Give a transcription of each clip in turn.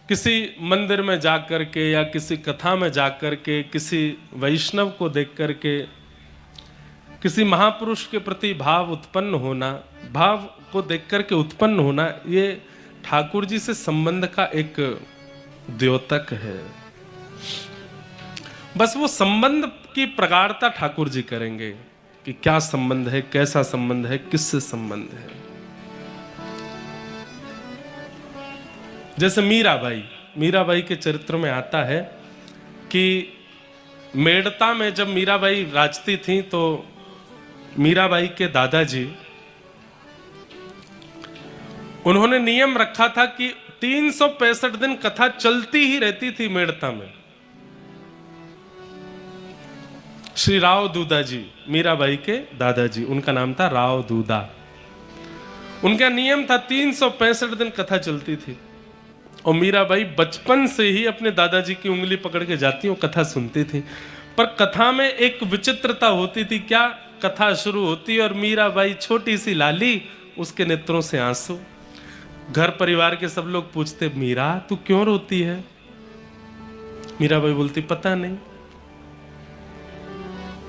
किसी मंदिर में जाकर के या किसी कथा में जाकर के, किसी वैष्णव को देख कर के किसी महापुरुष के प्रति भाव उत्पन्न होना, भाव को देख कर के उत्पन्न होना, ये ठाकुर जी से संबंध का एक द्योतक है। बस वो संबंध की प्रगाढ़ता ठाकुर जी करेंगे कि क्या संबंध है, कैसा संबंध है, किससे संबंध है। जैसे मीराबाई के चरित्र में आता है कि मेड़ता में जब मीराबाई राजती थी तो मीराबाई के दादाजी, उन्होंने नियम रखा था कि 365 दिन कथा चलती ही रहती थी मेड़ता में। श्री राव दूदा जी, मीराबाई के दादाजी, उनका नाम था राव दूदा। उनका नियम था 365 दिन कथा चलती थी और मीराबाई बचपन से ही अपने दादाजी की उंगली पकड़ के जाती और कथा सुनती थी। पर कथा में एक विचित्रता होती थी। क्या, कथा शुरू होती और मीराबाई छोटी सी लाली, उसके नेत्रों से आंसू। घर परिवार के सब लोग पूछते, मीरा तू क्यों रोती है? मीराबाई बोलती, पता नहीं।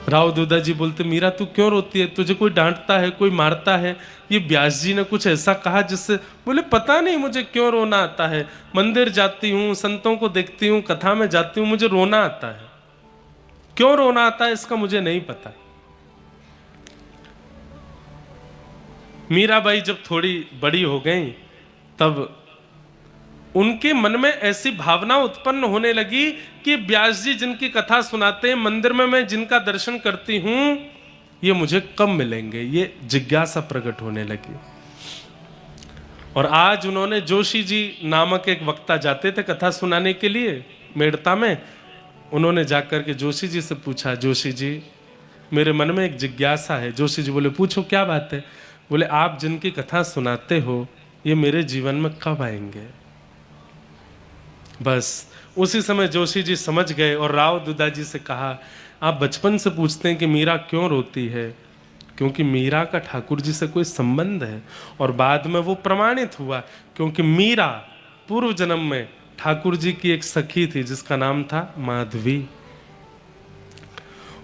राव दूदा जी बोलते, मीरा तू क्यों रोती है? तुझे कोई डांटता है, कोई मारता है? ये व्यास जी ने कुछ ऐसा कहा जिससे? बोले, पता नहीं मुझे क्यों रोना आता है। मंदिर जाती हूँ, संतों को देखती हूँ, कथा में जाती हूँ, मुझे रोना आता है। क्यों रोना आता है इसका मुझे नहीं पता। मीराबाई जब थोड़ी बड़ी हो गई तब उनके मन में ऐसी भावना उत्पन्न होने लगी कि व्यास जी जिनकी कथा सुनाते हैं, मंदिर में मैं जिनका दर्शन करती हूं, ये मुझे कब मिलेंगे। ये जिज्ञासा प्रकट होने लगी। और आज उन्होंने, जोशी जी नामक एक वक्ता जाते थे कथा सुनाने के लिए मेड़ता में, उन्होंने जाकर के जोशी जी से पूछा, जोशी जी मेरे मन में एक जिज्ञासा है। जोशी जी बोले, पूछो क्या बात है? बोले, आप जिनकी कथा सुनाते हो ये मेरे जीवन में कब आएंगे? बस उसी समय जोशी जी समझ गए और राव दूदा जी से कहा, आप बचपन से पूछते हैं कि मीरा क्यों रोती है, क्योंकि मीरा का ठाकुर जी से कोई संबंध है। और बाद में वो प्रमाणित हुआ, क्योंकि मीरा पूर्व जन्म में ठाकुर जी की एक सखी थी जिसका नाम था माधवी,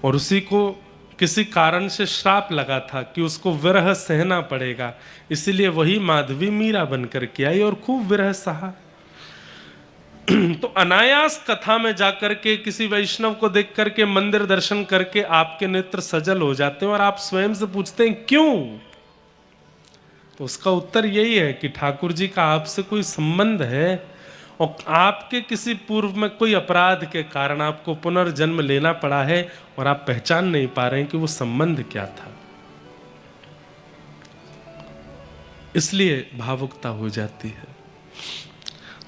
और उसी को किसी कारण से श्राप लगा था कि उसको विरह सहना पड़ेगा, इसीलिए वही माधवी मीरा बनकर के आई और खूब विरह सहा। तो अनायास कथा में जाकर के, किसी वैष्णव को देख करके, मंदिर दर्शन करके आपके नेत्र सजल हो जाते हैं और आप स्वयं से पूछते हैं क्यों? तो उसका उत्तर यही है कि ठाकुर जी का आपसे कोई संबंध है और आपके किसी पूर्व में कोई अपराध के कारण आपको पुनर्जन्म लेना पड़ा है और आप पहचान नहीं पा रहे हैं कि वो संबंध क्या था। इसलिए भावुकता हो जाती है।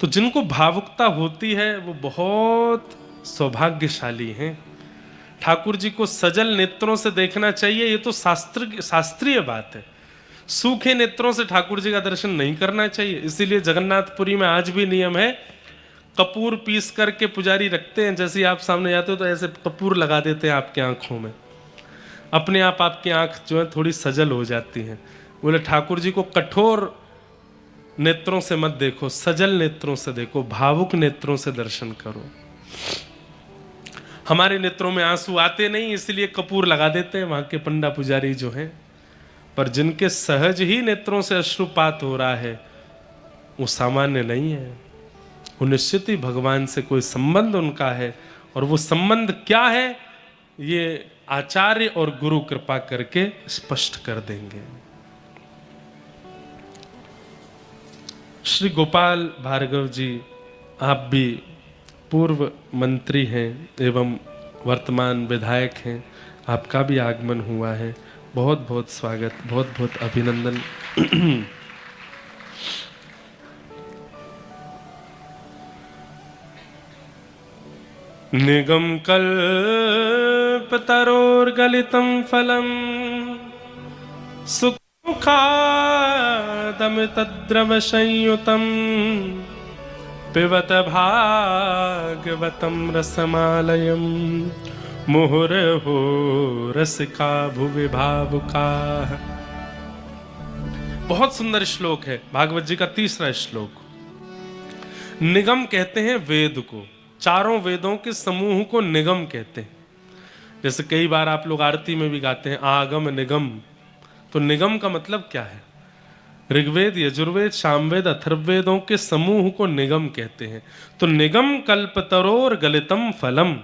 तो जिनको भावुकता होती है वो बहुत सौभाग्यशाली हैं। ठाकुर जी को सजल नेत्रों से देखना चाहिए, ये तो शास्त्रीय बात है। सूखे नेत्रों से ठाकुर जी का दर्शन नहीं करना चाहिए। इसीलिए जगन्नाथपुरी में आज भी नियम है, कपूर पीस करके पुजारी रखते हैं। जैसे आप सामने जाते हो तो ऐसे कपूर लगा देते हैं आपकी आंखों में, अपने आप आपकी आंख जो है थोड़ी सजल हो जाती है। बोले ठाकुर जी को कठोर नेत्रों से मत देखो, सजल नेत्रों से देखो, भावुक नेत्रों से दर्शन करो। हमारे नेत्रों में आंसू आते नहीं, इसलिए कपूर लगा देते हैं वहां के पंडा पुजारी जो हैं। पर जिनके सहज ही नेत्रों से अश्रुपात हो रहा है वो सामान्य नहीं है, वो निश्चित ही भगवान से कोई संबंध उनका है। और वो संबंध क्या है ये आचार्य और गुरु कृपा करके स्पष्ट कर देंगे। श्री गोपाल भार्गव जी, आप भी पूर्व मंत्री हैं एवं वर्तमान विधायक हैं, आपका भी आगमन हुआ है। बहुत बहुत स्वागत, बहुत बहुत अभिनंदन। निगम कल्पतरोर्गलितं फलम् सुखादमितद्रवसंयुतं पिबत भागवतं रसमालयं मुहुर्हो रसिका भुवि भावुकाः। बहुत सुंदर श्लोक है, भागवत जी का 3रा श्लोक। निगम कहते हैं वेद को, चारों वेदों के समूह को निगम कहते हैं। जैसे कई बार आप लोग आरती में भी गाते हैं आगम निगम, तो निगम का मतलब क्या है? ऋग्वेद, यजुर्वेद, सामवेद, अथर्ववेदों के समूह को निगम कहते हैं। तो निगम कल्पतरोर गलितम फलम,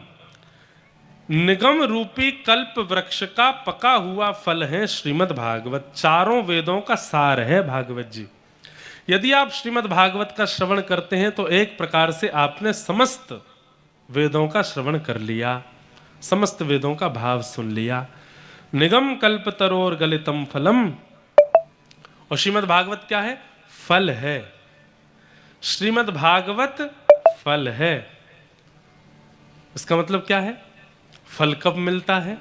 निगम रूपी कल्प वृक्ष का पका हुआ फल है श्रीमद् भागवत। चारों वेदों का सार है भागवत जी। यदि आप श्रीमद् भागवत का श्रवण करते हैं तो एक प्रकार से आपने समस्त वेदों का श्रवण कर लिया, समस्त वेदों का भाव सुन लिया। निगम कल्पतरोर गलितम फलम, और श्रीमद् भागवत क्या है? फल है। श्रीमद् भागवत फल है। इसका मतलब क्या है? फल कब मिलता है?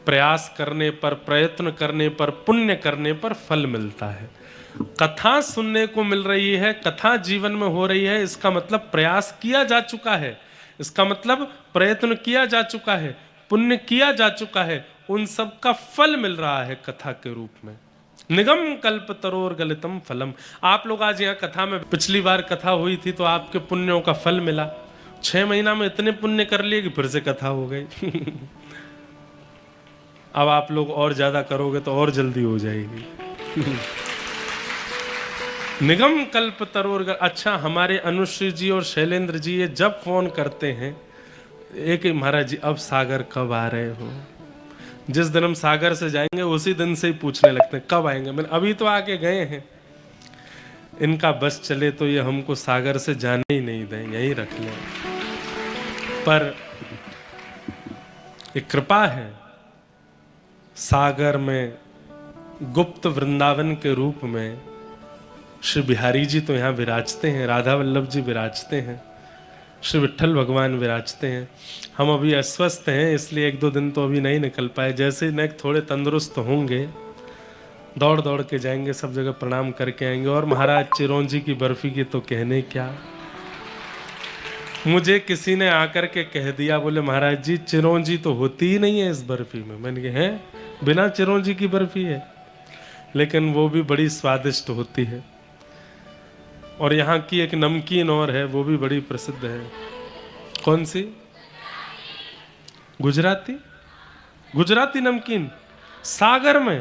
प्रयास करने पर, प्रयत्न करने पर, पुण्य करने पर फल मिलता है। कथा सुनने को मिल रही है, कथा जीवन में हो रही है, इसका मतलब प्रयास किया जा चुका है, इसका मतलब प्रयत्न किया जा चुका है, पुण्य किया जा चुका है, उन सब का फल मिल रहा है कथा के रूप में। निगम कल्पतरोर गलितम फलम। आप लोग आज यहाँ कथा में, पिछली बार कथा हुई थी तो आपके पुण्यों का फल मिला। 6 महीना में इतने पुण्य कर लिए कि फिर से कथा हो गई। अब आप लोग और ज्यादा करोगे तो और जल्दी हो जाएगी। निगम कल्पतरोर। अच्छा, हमारे अनुश्री जी और शैलेंद्र जी ये जब फोन करते हैं एक, महाराज जी अब सागर कब आ रहे हो? जिस दिन हम सागर से जाएंगे उसी दिन से ही पूछने लगते हैं कब आएंगे। मैंने अभी तो आके गए हैं। इनका बस चले तो ये हमको सागर से जाने ही नहीं दें, यहीं रख लें। पर एक कृपा है, सागर में गुप्त वृंदावन के रूप में श्री बिहारी जी तो यहाँ विराजते हैं, राधा वल्लभ जी विराजते हैं, श्री विट्ठल भगवान विराजते हैं। हम अभी अस्वस्थ हैं इसलिए 1-2 दिन तो अभी नहीं निकल पाए। जैसे न थोड़े तंदुरुस्त होंगे दौड़ दौड़ के जाएंगे, सब जगह प्रणाम करके आएंगे। और महाराज चिरौंजी की बर्फी की तो कहने क्या, मुझे किसी ने आकर के कह दिया, बोले महाराज जी चिरौंजी तो होती ही नहीं है इस बर्फी में। मैंने कहा है, बिना चिरौंजी की बर्फी है, लेकिन वो भी बड़ी स्वादिष्ट होती है। और यहाँ की एक नमकीन और है, वो भी बड़ी प्रसिद्ध है। कौन सी? गुजराती, गुजराती नमकीन सागर में।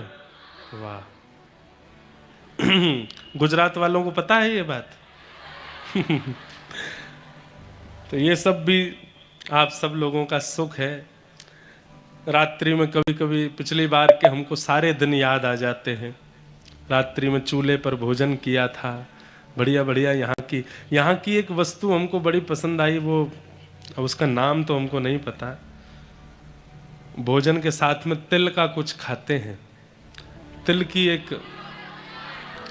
वाह, गुजरात वालों को पता है ये बात। तो ये सब भी आप सब लोगों का सुख है। रात्रि में कभी कभी, पिछली बार के हमको सारे दिन याद आ जाते हैं। रात्रि में चूल्हे पर भोजन किया था, बढ़िया बढ़िया। यहाँ की एक वस्तु हमको बड़ी पसंद आई, वो अब उसका नाम तो हमको नहीं पता। भोजन के साथ में तिल का कुछ खाते हैं। तिल की एक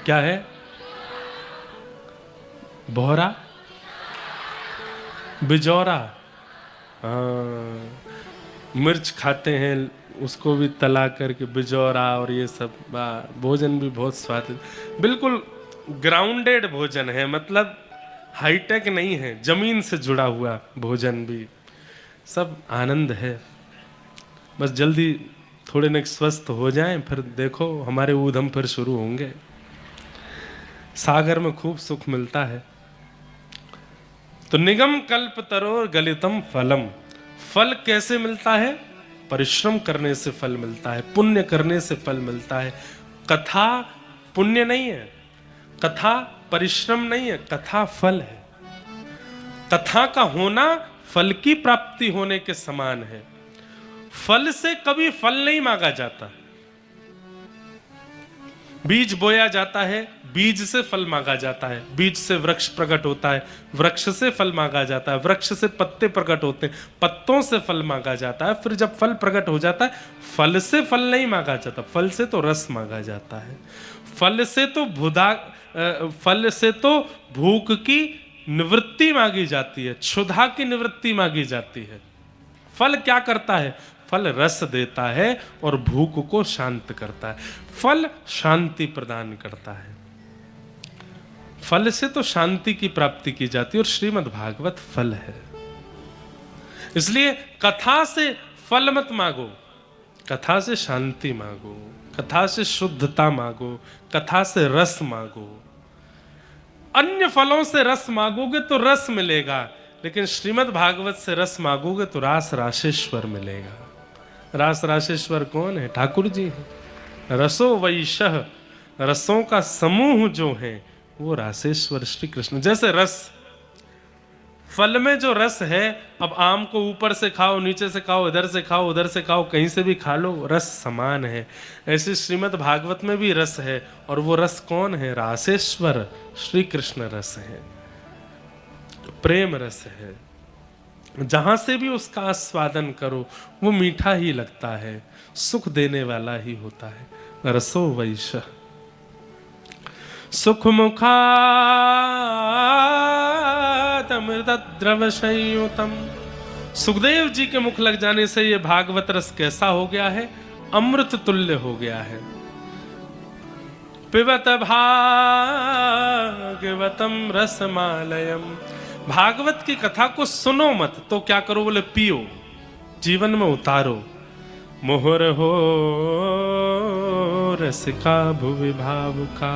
क्या है, बोहरा, बिजौरा, मिर्च खाते हैं, उसको भी तला करके बिजौरा। और ये सब भोजन भी बहुत स्वादिष्ट, बिल्कुल ग्राउंडेड भोजन है, मतलब हाईटेक नहीं है, जमीन से जुड़ा हुआ भोजन भी, सब आनंद है। बस जल्दी थोड़े न स्वस्थ हो जाएं, फिर देखो हमारे ऊधम फिर शुरू होंगे। सागर में खूब सुख मिलता है। तो निगम कल्पतरोर गलितम फलम, फल कैसे मिलता है? परिश्रम करने से फल मिलता है, पुण्य करने से फल मिलता है। कथा पुण्य नहीं है, कथा परिश्रम नहीं है, कथा फल है। कथा का होना फल की प्राप्ति होने के समान है। फल से कभी फल नहीं मांगा जाता। बीज बोया जाता है, बीज से फल मांगा जाता है, बीज से वृक्ष प्रकट होता है, वृक्ष से फल मांगा जाता है, वृक्ष से पत्ते प्रकट होते हैं, पत्तों से फल मांगा जाता है। फिर जब फल प्रकट हो जाता है, फल से फल नहीं मांगा जाता, फल से तो रस मांगा जाता है। फल से तो भूख की निवृत्ति मांगी जाती है, क्षुधा की निवृत्ति मांगी जाती है। फल क्या करता है? फल रस देता है और भूख को शांत करता है। फल शांति प्रदान करता है। फल से तो शांति की प्राप्ति की जाती है, और श्रीमद् भागवत फल है। इसलिए कथा से फल मत मांगो, कथा से शांति मांगो, कथा से शुद्धता मांगो, कथा से रस मांगो। अन्य फलों से रस मांगोगे तो रस मिलेगा, लेकिन श्रीमद् भागवत से रस मांगोगे तो रास राशेश्वर मिलेगा। रास राशेश्वर कौन है? ठाकुर जी हैं। रसो वैशः, रसों का समूह जो है वो रासेश्वर श्री कृष्ण। जैसे रस, फल में जो रस है, अब आम को ऊपर से खाओ, नीचे से खाओ, इधर से खाओ, उधर से खाओ, कहीं से भी खा लो, रस समान है। ऐसे श्रीमद् भागवत में भी रस है, और वो रस कौन है? रासेश्वर श्री कृष्ण रस है, प्रेम रस है। जहां से भी उसका आस्वादन करो वो मीठा ही लगता है, सुख देने वाला ही होता है। रसो वैशः सुख मुखादमृत द्रव संयुतम। सुखदेव जी के मुख लग जाने से ये भागवत रस कैसा हो गया है? अमृत तुल्य हो गया है। पिबत भागवतम रसमालयम। भागवत की कथा को सुनो मत तो क्या करो? बोले पियो, जीवन में उतारो। मोहर हो रसिका भुवि भावुका।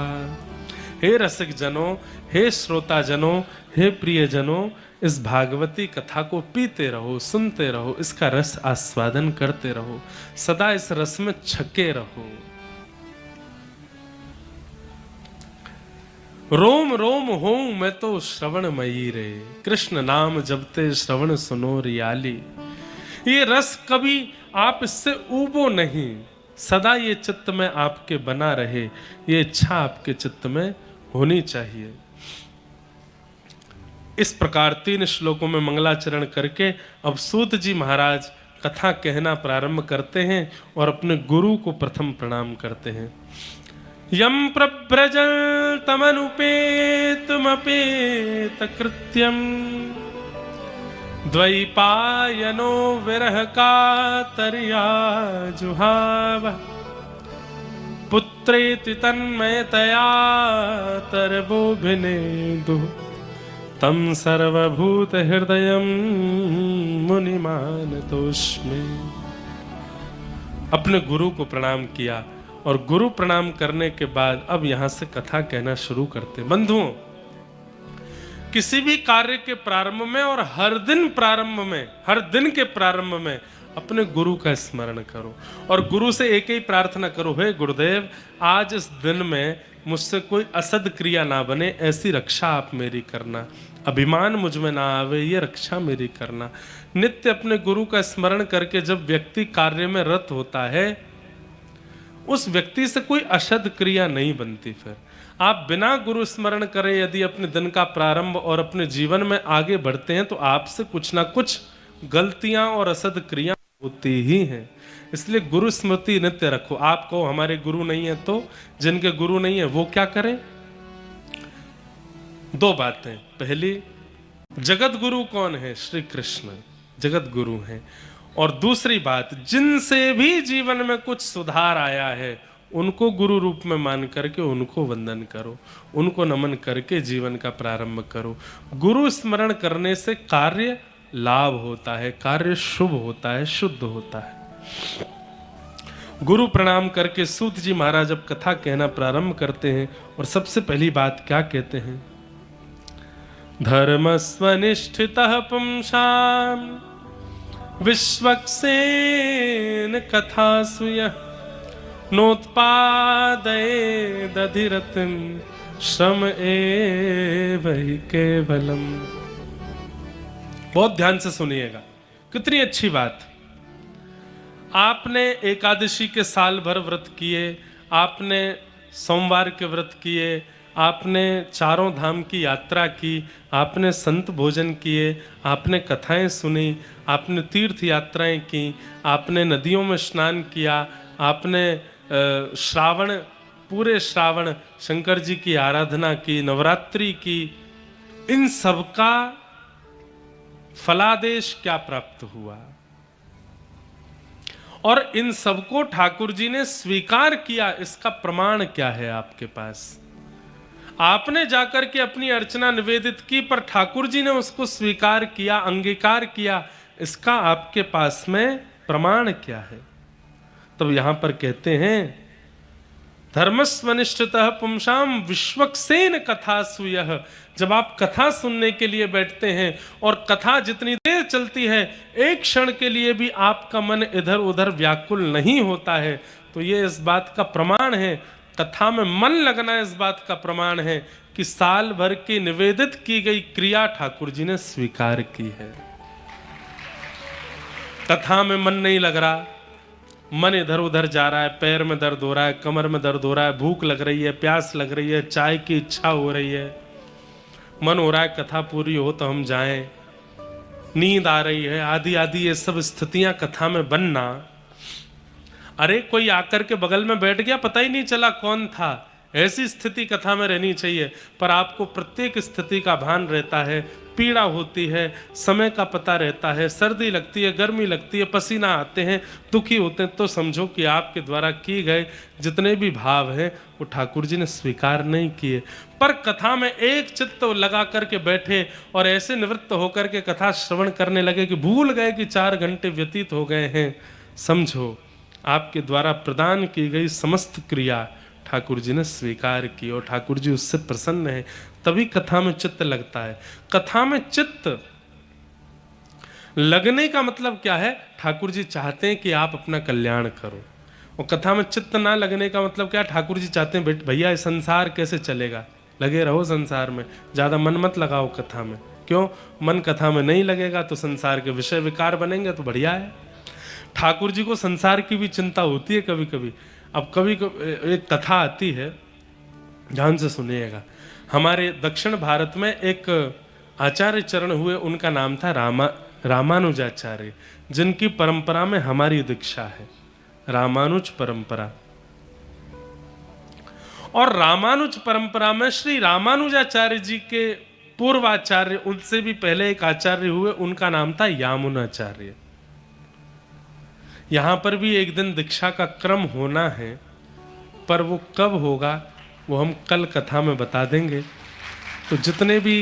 हे रसिक जनों, हे श्रोता जनों, हे प्रिय जनों, इस भागवती कथा को पीते रहो, सुनते रहो, इसका रस आस्वादन करते रहो, सदा इस रस में छके रहो। रोम रोम हो मैं तो श्रवण मयी रे, कृष्ण नाम जपते श्रवण सुनो रियाली। ये रस कभी आप इससे ऊबो नहीं, सदा ये चित्त में आपके बना रहे, ये इच्छा आपके चित्त में होनी चाहिए। इस प्रकार 3 श्लोकों में मंगलाचरण करके अब सूत जी महाराज कथा कहना प्रारंभ करते हैं और अपने गुरु को प्रथम प्रणाम करते हैं। यम प्रव्रजल तमनुपेतमपेत कृत्यम द्वैपायनो विरह कातर्या जुहाव। पुत्रेति तन्मयतया तरवोभिनेदु तम सर्वभूत हृदयं मुनिमानतोस्मि। अपने गुरु को प्रणाम किया और गुरु प्रणाम करने के बाद अब यहां से कथा कहना शुरू करते। बंधुओं, किसी भी कार्य के प्रारंभ में और हर दिन प्रारंभ में, हर दिन के प्रारंभ में अपने गुरु का स्मरण करो और गुरु से एक ही प्रार्थना करो, हे गुरुदेव, आज इस दिन में मुझसे कोई असद क्रिया ना बने, ऐसी रक्षा आप मेरी करना। अभिमान मुझ में ना आवे, ये रक्षा मेरी करना। नित्य अपने गुरु का स्मरण करके जब व्यक्ति कार्य में रत होता है, उस व्यक्ति से कोई असद क्रिया नहीं बनती। फिर आप बिना गुरु स्मरण करे यदि अपने दिन का प्रारंभ और अपने जीवन में आगे बढ़ते हैं तो आपसे कुछ ना कुछ गलतियां और असद क्रिया होती ही हैं। इसलिए गुरु स्मृति नित्य रखो। आप कहो हमारे गुरु नहीं है, तो जिनके गुरु नहीं है वो क्या करें? 2 बातें। पहली, जगत गुरु कौन है? श्री कृष्ण जगत गुरु हैं। और दूसरी बात, जिनसे भी जीवन में कुछ सुधार आया है उनको गुरु रूप में मान करके उनको वंदन करो, उनको नमन करके जीवन का प्रारंभ करो। गुरु स्मरण करने से कार्य लाभ होता है, कार्य शुभ होता है, शुद्ध होता है। गुरु प्रणाम करके सूत जी महाराज अब कथा कहना प्रारंभ करते हैं और सबसे पहली बात क्या कहते हैं? धर्मस्वनिष्ठितः पुंसां विश्वक्सेन कथासु यः नोत्पादयेदधिरतिं श्रम एव हि केवलम्। बहुत ध्यान से सुनिएगा, कितनी अच्छी बात। आपने एकादशी के साल भर व्रत किए, आपने सोमवार के व्रत किए, आपने चारों धाम की यात्रा की, आपने संत भोजन किए, आपने कथाएं सुनी, आपने तीर्थ यात्राएं की, आपने नदियों में स्नान किया, आपने श्रावण, पूरे श्रावण शंकर जी की आराधना की, नवरात्रि की। इन सब का फलादेश क्या प्राप्त हुआ? और इन सबको ठाकुर जी ने स्वीकार किया, इसका प्रमाण क्या है आपके पास? आपने जाकर के अपनी अर्चना निवेदित की, पर ठाकुर जी ने उसको स्वीकार किया, अंगीकार किया, इसका आपके पास में प्रमाण क्या है? तब यहां पर कहते हैं धर्मस्वनिष्ठितः पुंसाम विश्वक्सेन कथा सुयः। जब आप कथा सुनने के लिए बैठते हैं और कथा जितनी देर चलती है, एक क्षण के लिए भी आपका मन इधर उधर व्याकुल नहीं होता है, तो ये इस बात का प्रमाण है, कथा में मन लगना इस बात का प्रमाण है कि साल भर की निवेदित की गई क्रिया ठाकुर जी ने स्वीकार की है। कथा में मन नहीं लग रहा, मन इधर उधर जा रहा है, पैर में दर्द हो रहा है, कमर में दर्द हो रहा है, भूख लग रही है, प्यास लग रही है, चाय की इच्छा हो रही है, मन हो रहा है कथा पूरी हो तो हम जाएं, नींद आ रही है, आदि आदि ये सब स्थितियां कथा में बनना। अरे कोई आकर के बगल में बैठ गया, पता ही नहीं चला कौन था, ऐसी स्थिति कथा में रहनी चाहिए। पर आपको प्रत्येक स्थिति का भान रहता है, पीड़ा होती है, समय का पता रहता है, सर्दी लगती है, गर्मी लगती है, पसीना आते हैं, दुखी होते हैं, तो समझो कि आपके द्वारा किए गए जितने भी भाव हैं वो ठाकुर जी ने स्वीकार नहीं किए। पर कथा में एक चित्त लगा करके बैठे और ऐसे निवृत्त होकर के कथा श्रवण करने लगे कि भूल गए कि 4 घंटे व्यतीत हो गए हैं। समझो आपके द्वारा प्रदान की गई समस्त क्रिया ठाकुर जी ने स्वीकार की और ठाकुर जी उससे प्रसन्न है, तभी कथा में चित्त लगता है। कथा में चित्त लगने का मतलब क्या है? ठाकुर जी चाहते हैं कि आप अपना कल्याण करो। और कथा में चित्त ना लगने का मतलब क्या? ठाकुर जी चाहते हैं भैया संसार कैसे चलेगा, लगे रहो संसार में, ज्यादा मन मत लगाओ कथा में। क्यों? मन कथा में नहीं लगेगा तो संसार के विषय विकार बनेंगे, तो बढ़िया है। ठाकुर जी को संसार की भी चिंता होती है कभी कभी। अब कभी एक कथा आती है, ध्यान से सुनिएगा। हमारे दक्षिण भारत में एक आचार्य चरण हुए, उनका नाम था रामानुजाचार्य, जिनकी परंपरा में हमारी दीक्षा है, रामानुज परंपरा। और रामानुज परंपरा में श्री रामानुजाचार्य जी के पूर्वाचार्य, उनसे भी पहले एक आचार्य हुए, उनका नाम था यामुनाचार्य। यहां पर भी एक दिन दीक्षा का क्रम होना है, पर वो कब होगा वो हम कल कथा में बता देंगे। तो जितने भी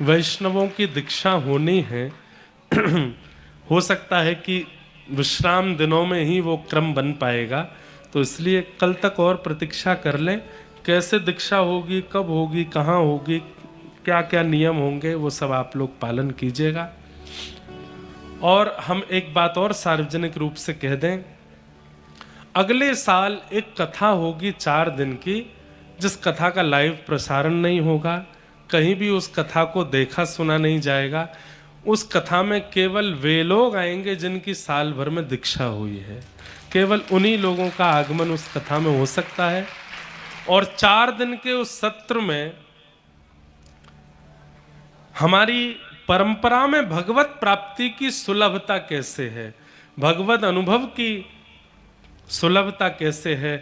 वैष्णवों की दीक्षा होनी है हो सकता है कि विश्राम दिनों में ही वो क्रम बन पाएगा, तो इसलिए कल तक और प्रतीक्षा कर लें। कैसे दीक्षा होगी, कब होगी, कहाँ होगी, क्या क्या नियम होंगे, वो सब आप लोग पालन कीजिएगा। और हम एक बात और सार्वजनिक रूप से कह दें, अगले साल एक कथा होगी 4 दिन की, जिस कथा का लाइव प्रसारण नहीं होगा, कहीं भी उस कथा को देखा सुना नहीं जाएगा। उस कथा में केवल वे लोग आएंगे जिनकी साल भर में दीक्षा हुई है, केवल उन्हीं लोगों का आगमन उस कथा में हो सकता है। और 4 दिन के उस सत्र में हमारी परंपरा में भगवत प्राप्ति की सुलभता कैसे है, भगवत अनुभव की सुलभता कैसे है,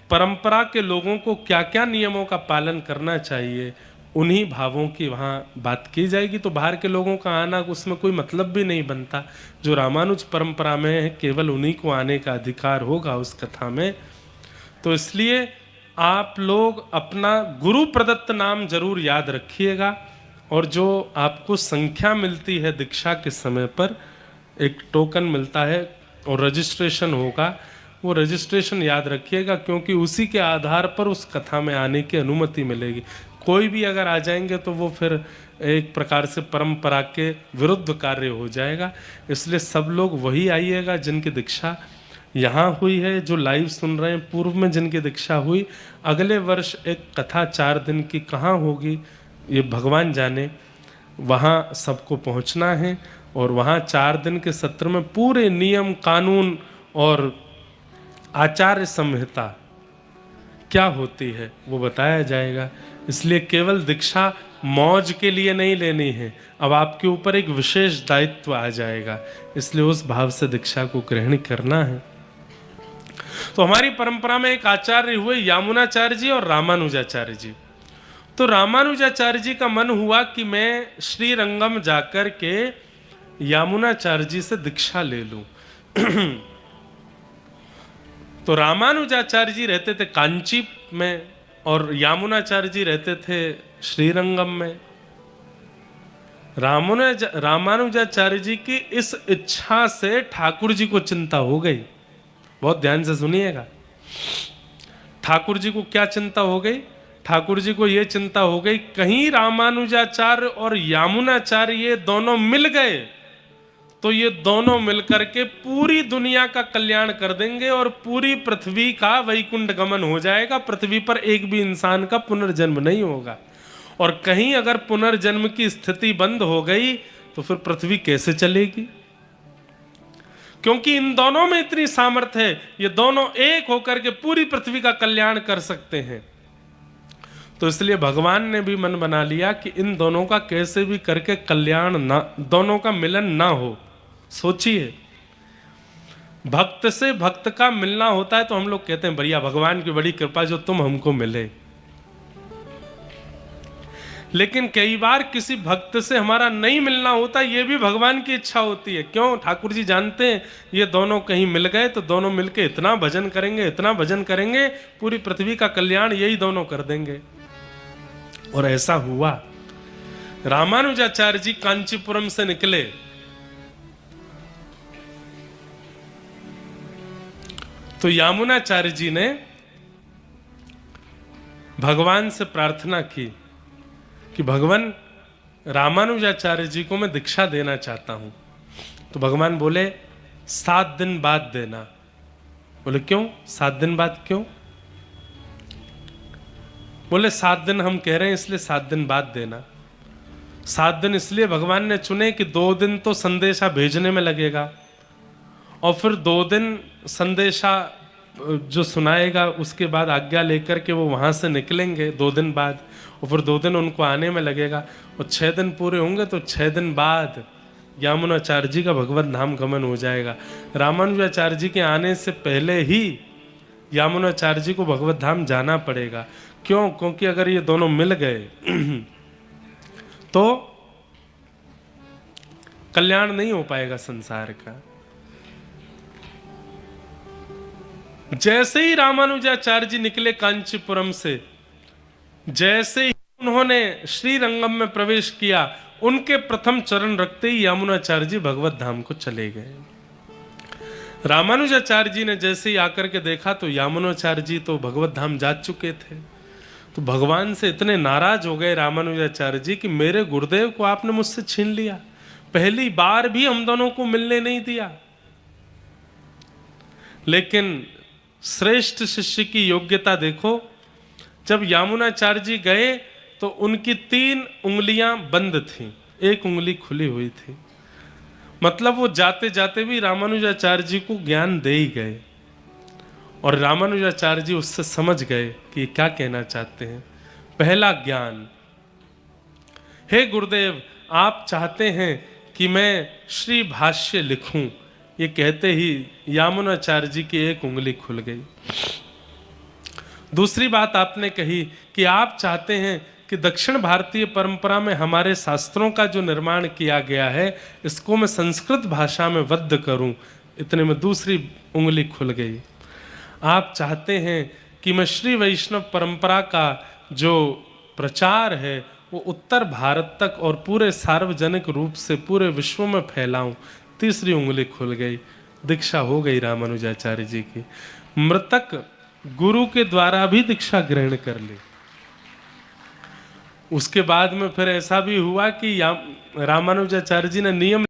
परंपरा के लोगों को क्या क्या नियमों का पालन करना चाहिए, उन्हीं भावों की वहाँ बात की जाएगी। तो बाहर के लोगों का आना उसमें कोई मतलब भी नहीं बनता। जो रामानुज परंपरा में है, केवल उन्हीं को आने का अधिकार होगा उस कथा में। तो इसलिए आप लोग अपना गुरु प्रदत्त नाम जरूर याद रखिएगा, और जो आपको संख्या मिलती है दीक्षा के समय पर, एक टोकन मिलता है और रजिस्ट्रेशन होगा, वो रजिस्ट्रेशन याद रखिएगा, क्योंकि उसी के आधार पर उस कथा में आने की अनुमति मिलेगी। कोई भी अगर आ जाएंगे तो वो फिर एक प्रकार से परंपरा के विरुद्ध कार्य हो जाएगा। इसलिए सब लोग वही आइएगा जिनकी दीक्षा यहाँ हुई है, जो लाइव सुन रहे हैं, पूर्व में जिनकी दीक्षा हुई। अगले वर्ष एक कथा 4 दिन की कहाँ होगी ये भगवान जाने, वहाँ सबको पहुँचना है। और वहाँ 4 दिन के सत्र में पूरे नियम कानून और आचार्य संहिता क्या होती है वो बताया जाएगा। इसलिए केवल दीक्षा मौज के लिए नहीं लेनी है, अब आपके ऊपर एक विशेष दायित्व आ जाएगा, इसलिए उस भाव से दीक्षा को ग्रहण करना है। तो हमारी परंपरा में एक आचार्य हुए यामुनाचार्य जी और रामानुजाचार्य जी। तो रामानुजाचार्य जी का मन हुआ कि मैं श्रीरंगम जाकर के यामुनाचार्य जी से दीक्षा ले लूं। तो रामानुजाचार्य जी रहते थे कांची में और यामुनाचार्य जी रहते थे श्रीरंगम में। रामानुजाचार्य जी की इस इच्छा से ठाकुर जी को चिंता हो गई। बहुत ध्यान से सुनिएगा। ठाकुर जी को क्या चिंता हो गई? ठाकुर जी को यह चिंता हो गई कहीं रामानुजाचार्य और यामुनाचार्य ये दोनों मिल गए तो ये दोनों मिलकर के पूरी दुनिया का कल्याण कर देंगे और पूरी पृथ्वी का वैकुंठ गमन हो जाएगा, पृथ्वी पर एक भी इंसान का पुनर्जन्म नहीं होगा। और कहीं अगर पुनर्जन्म की स्थिति बंद हो गई तो फिर पृथ्वी कैसे चलेगी? क्योंकि इन दोनों में इतनी सामर्थ्य है, ये दोनों एक होकर के पूरी पृथ्वी का कल्याण कर सकते हैं। तो इसलिए भगवान ने भी मन बना लिया कि इन दोनों का कैसे भी करके कल्याण ना, दोनों का मिलन ना हो। सोचिए, भक्त से भक्त का मिलना होता है तो हम लोग कहते हैं बढ़िया, भगवान की बड़ी कृपा जो तुम हमको मिले। लेकिन कई बार किसी भक्त से हमारा नहीं मिलना होता, ये भी भगवान की इच्छा होती है। क्यों? ठाकुर जी जानते हैं ये दोनों कहीं मिल गए तो दोनों मिलके इतना भजन करेंगे, इतना भजन करेंगे, पूरी पृथ्वी का कल्याण यही दोनों कर देंगे। और ऐसा हुआ। रामानुजाचार्य जी कांचीपुरम से निकले तो यामुनाचार्य जी ने भगवान से प्रार्थना की कि भगवान, रामानुजाचार्य जी को मैं दीक्षा देना चाहता हूं। तो भगवान बोले 7 दिन बाद देना। बोले क्यों 7 दिन बाद क्यों? बोले 7 दिन हम कह रहे हैं इसलिए 7 दिन बाद देना। 7 दिन इसलिए भगवान ने चुने कि 2 दिन तो संदेशा भेजने में लगेगा और फिर 2 दिन संदेशा जो सुनाएगा उसके बाद आज्ञा लेकर के वो वहाँ से निकलेंगे 2 दिन बाद, और फिर 2 दिन उनको आने में लगेगा और 6 दिन पूरे होंगे तो 6 दिन बाद यामुनाचार्य जी का भगवत धाम गमन हो जाएगा। रामानुजाचार्य जी के आने से पहले ही यामुनाचार्य जी को भगवत धाम जाना पड़ेगा। क्यों? क्योंकि अगर ये दोनों मिल गए तो कल्याण नहीं हो पाएगा संसार का। जैसे ही रामानुजाचार्य जी निकले कांचीपुरम से, जैसे ही उन्होंने श्रीरंगम में प्रवेश किया, उनके प्रथम चरण रखते ही यामुनाचार्य जी भगवत धाम को चले गए। रामानुजाचार्य जी ने जैसे ही आकर के देखा तो यामुनाचार्य जी तो भगवत धाम जा चुके थे। तो भगवान से इतने नाराज हो गए रामानुजाचार्य जी कि मेरे गुरुदेव को आपने मुझसे छीन लिया, पहली बार भी हम दोनों को मिलने नहीं दिया। लेकिन श्रेष्ठ शिष्य की योग्यता देखो, जब यामुनाचार्य जी गए तो उनकी 3 उंगलियां बंद थीं, 1 उंगली खुली हुई थी। मतलब वो जाते जाते भी रामानुजाचार्य जी को ज्ञान दे ही गए और रामानुजाचार्य जी उससे समझ गए कि क्या कहना चाहते हैं। पहला ज्ञान, हे गुरुदेव आप चाहते हैं कि मैं श्री भाष्य लिखूं, ये कहते ही यामुनाचार्य जी की 1 उंगली खुल गई। दूसरी बात आपने कही कि आप चाहते हैं कि दक्षिण भारतीय परंपरा में हमारे शास्त्रों का जो निर्माण किया गया है इसको मैं संस्कृत भाषा में वद्ध करूं, इतने में दूसरी उंगली खुल गई। आप चाहते हैं कि मैं श्री वैष्णव परंपरा का जो प्रचार है वो उत्तर भारत तक और पूरे सार्वजनिक रूप से पूरे विश्व में फैलाऊं, तीसरी उंगली खुल गई। दीक्षा हो गई रामानुजाचार्य जी की। मृतक गुरु के द्वारा भी दीक्षा ग्रहण कर ली। उसके बाद में फिर ऐसा भी हुआ कि रामानुजाचार्य जी ने नियम